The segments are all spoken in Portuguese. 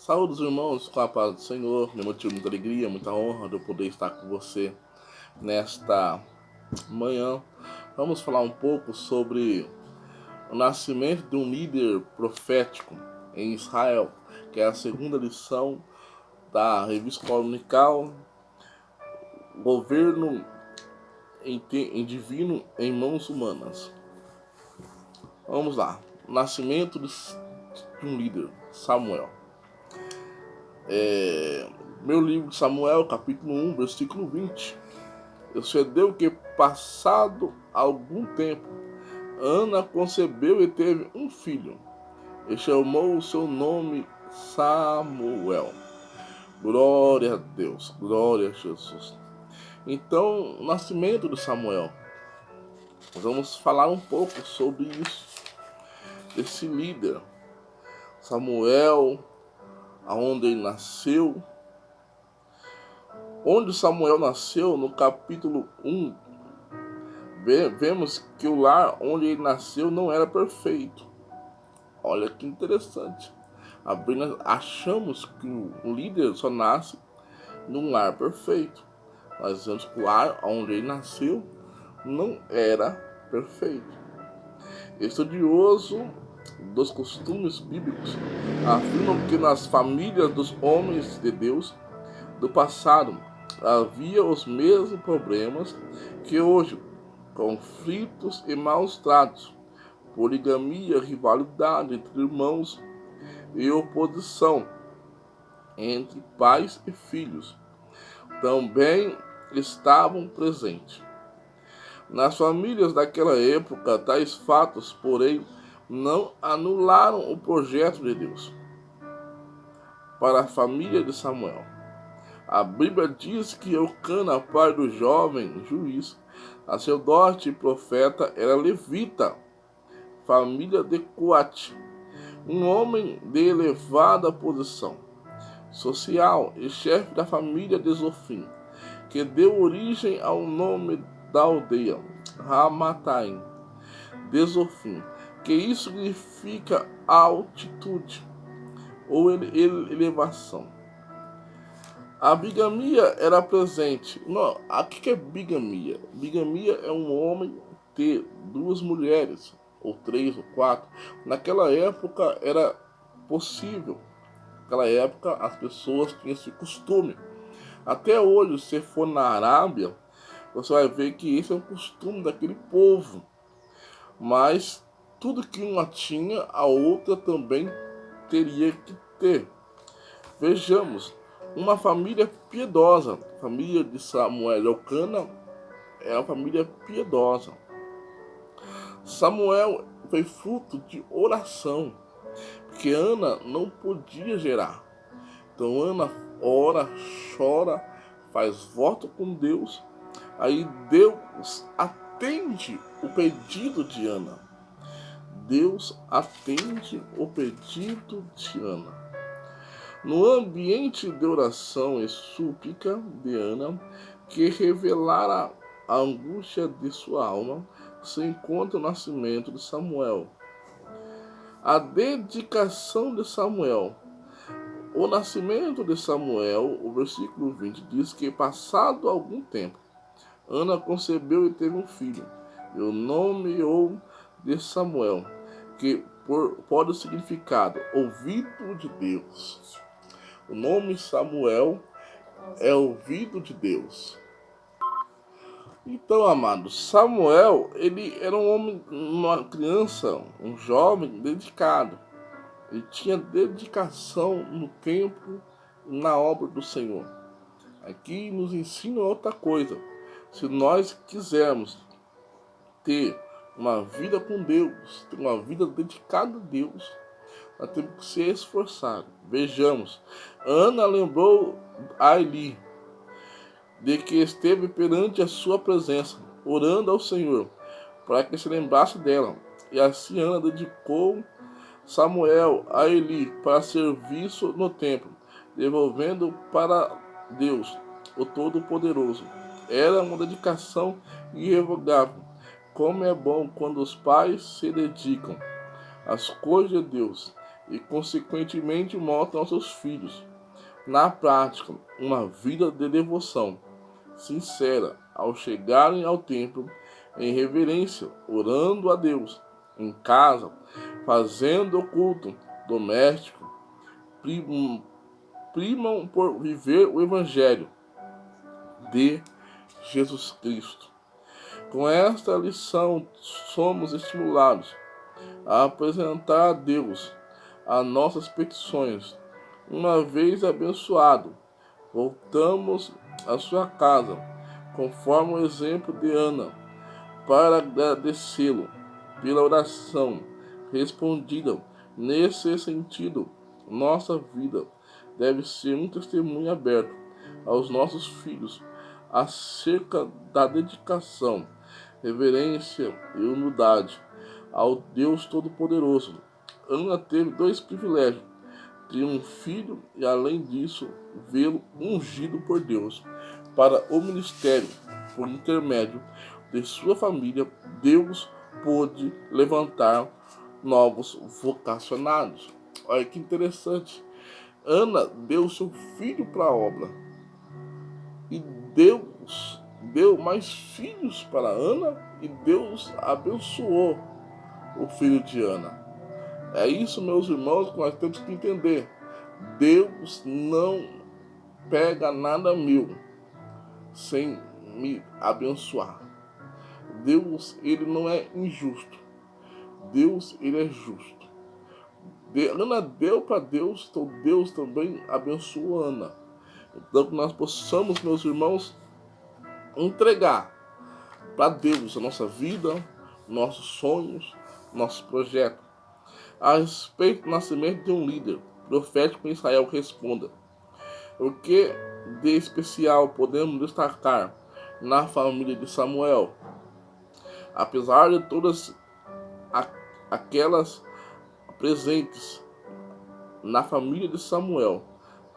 Saúde os irmãos, com a paz do Senhor. Me motiva muita alegria, muita honra de eu poder estar com você nesta manhã. Vamos falar um pouco sobre o nascimento de um líder profético em Israel, que é a segunda lição da revista Dominical, Governo em Divino em Mãos Humanas. Vamos lá. O nascimento de um líder, Samuel. Meu livro de Samuel, capítulo 1, versículo 20. Sucedeu que, passado algum tempo, Ana concebeu e teve um filho, e chamou o seu nome Samuel. Glória a Deus, glória a Jesus. Então, o nascimento de Samuel. Nós vamos falar um pouco sobre isso, desse líder. Samuel, aonde ele nasceu. Onde Samuel nasceu, no capítulo 1, vemos que o lar onde ele nasceu não era perfeito. Olha que interessante. Apenas achamos que o líder só nasce num lar perfeito. Nós vemos que o lar onde ele nasceu não era perfeito. Estudioso dos costumes bíblicos afirmam que nas famílias dos homens de Deus do passado havia os mesmos problemas que hoje: conflitos e maus tratos, poligamia, rivalidade entre irmãos e oposição entre pais e filhos também estavam presentes. Nas famílias daquela época, tais fatos, porém, não anularam o projeto de Deus para a família de Samuel. A Bíblia diz que Eucana, pai do jovem juiz, sacerdote e profeta, era levita, família de Coate, um homem de elevada posição social e chefe da família de Zofim, que deu origem ao nome da aldeia, Ramataim, de Zofim, que isso significa altitude ou elevação. A bigamia era presente. Não, o que é bigamia? Bigamia é um homem ter duas mulheres, ou três, ou quatro. Naquela época era possível. Naquela época as pessoas tinham esse costume. Até hoje, se for na Arábia, você vai ver que esse é um costume daquele povo. Mas tudo que uma tinha, a outra também teria que ter. Vejamos. Uma família piedosa, a família de Samuel e Eucana é uma família piedosa. Samuel foi fruto de oração, porque Ana não podia gerar. Então Ana ora, chora, faz voto com Deus, aí Deus atende o pedido de Ana. Deus atende o pedido de Ana. No ambiente de oração e súplica de Ana, que revelara a angústia de sua alma, se encontra o nascimento de Samuel. A dedicação de Samuel. O nascimento de Samuel, o versículo 20 diz que, passado algum tempo, Ana concebeu e teve um filho, e o nomeou de Samuel, que pode significar ouvido de Deus. O nome Samuel é ouvido de Deus. Então, amados, Samuel, ele era um homem, uma criança, um jovem dedicado. Ele tinha dedicação no tempo e na obra do Senhor. Aqui nos ensina outra coisa. Se nós quisermos ter uma vida com Deus, ter uma vida dedicada a Deus, nós temos que ser esforçados. Vejamos, Ana lembrou a Eli de que esteve perante a sua presença, orando ao Senhor, para que se lembrasse dela. E assim Ana dedicou Samuel a Eli para serviço no templo, devolvendo para Deus, o Todo-Poderoso. Era uma dedicação irrevogável. Como é bom quando os pais se dedicam às coisas de Deus. e, consequentemente, mostram aos seus filhos, na prática, uma vida de devoção sincera ao chegarem ao templo em reverência, orando a Deus, em casa, fazendo o culto doméstico, primam por viver o Evangelho de Jesus Cristo. Com esta lição, somos estimulados a apresentar a Deus as nossas petições. Uma vez abençoado, voltamos à sua casa, conforme o exemplo de Ana, para agradecê-lo pela oração respondida. Nesse sentido, nossa vida deve ser um testemunho aberto aos nossos filhos acerca da dedicação, reverência e humildade ao Deus Todo-Poderoso. Ana teve dois privilégios: ter um filho e, além disso, vê-lo ungido por Deus para o ministério. Por intermédio de sua família, Deus pôde levantar novos vocacionados. Olha que interessante. Ana deu seu filho para a obra. E Deus deu mais filhos para Ana e Deus abençoou o filho de Ana. É isso, meus irmãos, que nós temos que entender. Deus não pega nada meu sem me abençoar. Deus, ele não é injusto. Deus, ele é justo. Ana deu para Deus, então Deus também abençoou Ana. Então que nós possamos, meus irmãos, entregar para Deus a nossa vida, nossos sonhos, nossos projetos. A respeito do nascimento de um líder profético em Israel, responda: o que de especial podemos destacar na família de Samuel? Apesar de todas aquelas presentes na família de Samuel,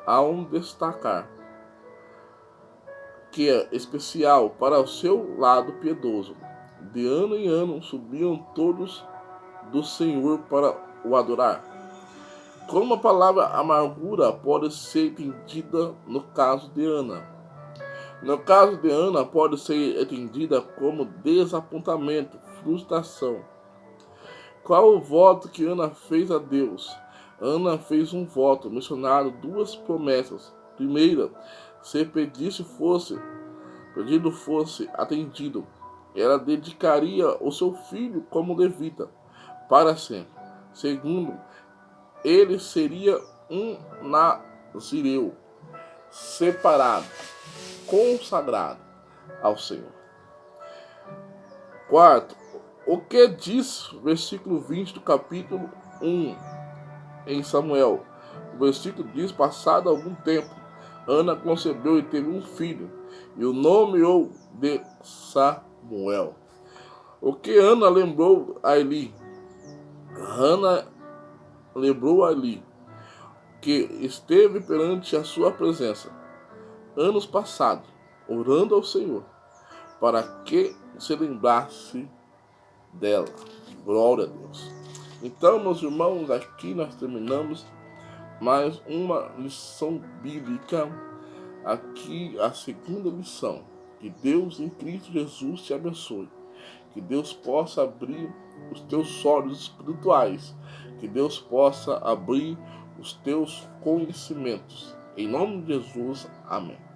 há um destacar que é especial para o seu lado piedoso. De ano em ano subiam todos do Senhor para o adorar. Como a palavra amargura pode ser entendida no caso de Ana? No caso de Ana, pode ser entendida como desapontamento, frustração. Qual o voto que Ana fez a Deus? Ana fez um voto mencionando duas promessas. Primeira, se pedido fosse atendido, ela dedicaria o seu filho como levita para sempre. Segundo, ele seria um nazireu, separado, consagrado ao Senhor. Quarto, o que diz o versículo 20 do capítulo 1 em Samuel? O versículo diz: passado algum tempo, Ana concebeu e teve um filho, e o nomeou de Samuel. O que Ana lembrou a Eli? Ana lembrou a Eli que esteve perante a sua presença anos passados, orando ao Senhor, para que se lembrasse dela. Glória a Deus. Então, meus irmãos, aqui nós terminamos mais uma lição bíblica. Aqui a segunda lição. Que Deus em Cristo Jesus te abençoe. Que Deus possa abrir os teus olhos espirituais. Que Deus possa abrir os teus conhecimentos. Em nome de Jesus, amém.